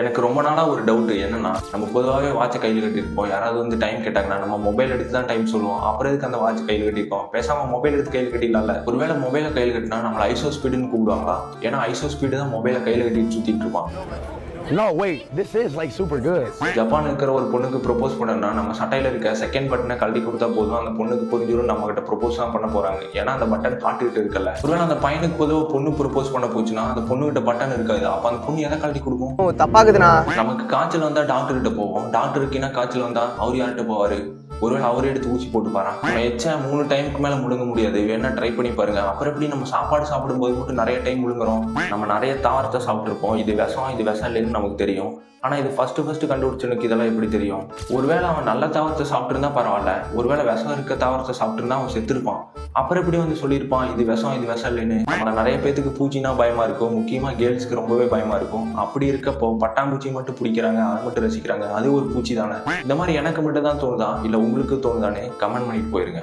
எனக்கு ரொம்ப நாளா ஒரு டவுட் என்னன்னா, நம்ம பொதுவாவே வாட்ச கையில கட்டியிருப்போம். யாராவது வந்து டைம் கேட்டாங்கன்னா, நம்ம மொபைல் எடுத்து தான் டைம் சொல்லுவோம். அப்புறம் எதுக்கு அந்த வாட்ச் கையில கட்டியிருக்கோம்? பேசாம மொபைல் எடுத்து கையில கட்டிடலாம்ல. ஒருவேளை மொபைல கையில கட்டினா நம்மள ஐசோ ஸ்பீடுன்னு கூப்பிடுவாங்களா? ஏன்னா ஐசோ ஸ்பீடு தான் மொபைல கையில கட்டிட்டு சுத்திட்டு இருப்பான். No, wait, this is like super good. Japan இருக்கிற ஒரு பொண்ணுக்கு ப்ரொபோஸ் பண்ணணும்னா நம்ம சட்டையில இருக்க செகண்ட் பட்டனை கழட்டி கொடுத்தா போதும், அந்த பொண்ணுக்கு புரிஞ்சிடும் நம்ம கிட்ட ப்ரொபோஸ் தான் பண்ண போறாங்க. ஏன்னா அந்த பட்டன் காட்டிட்டு இருக்கல. ஒருவேளை அந்த பையனுக்கு பொதுவாக பொண்ணு ப்ரொபோஸ் பண்ண போச்சுன்னா அந்த பொண்ணு கிட்ட பட்டன் இருக்காது. அப்ப அந்த பொண்ணு எதை கழட்டி கொடுக்கும்? தப்பாக்குதுண்ணா. நமக்கு காய்ச்சல் வந்தா டாக்டர் கிட்ட போவோம். டாக்டருக்கு என்ன காய்ச்சல் வந்தா அவர் யார்கிட்ட போவாரு? ஒருவேளை அவரே எடுத்து ஊசி போட்டு பாரு. நம்ம எச்சா 3 டைமுக்கு மேல முழுங்க முடியாது. வேணா ட்ரை பண்ணி பாருங்க. அப்புறம் எப்படி நம்ம சாப்பாடு சாப்பிடும்போது மட்டும் நிறைய டைம் முழுங்குறோம்? நம்ம நிறைய தாவரத்தை சாப்பிட்டுருப்போம். இது விஷம் இல்லைன்னு நமக்கு தெரியும். ஆனா இது ஃபர்ஸ்ட் கண்டுபிடிச்சனுக்கு இதெல்லாம் எப்படி தெரியும்? ஒருவேளை அவன் நல்ல தாவரத்தை சாப்பிட்டுருந்தா பரவாயில்ல, ஒருவேளை விஷம் இருக்க தாவரத்தை சாப்பிட்டுருந்தா அவன் செத்துருப்பான். அப்புறம் எப்படி வந்து சொல்லியிருப்பான் இது விஷம் இல்லைன்னு? நம்மள நிறைய பேத்துக்கு பூச்சினா பயமா இருக்கும். முக்கியமா கேர்ள்ஸ்க்கு ரொம்பவே பயமா இருக்கும். அப்படி இருக்கப்போ பட்டாம்பூச்சி மட்டும் பிடிக்கிறாங்க, அதை மட்டும் ரசிக்கிறாங்க, அது ஒரு பூச்சி தானே. இந்த மாதிரி எனக்கு மட்டும் தான் தோணுதா இல்ல உங்களுக்கு தோணுதானே? கமெண்ட் பண்ணிட்டு போயிருங்க.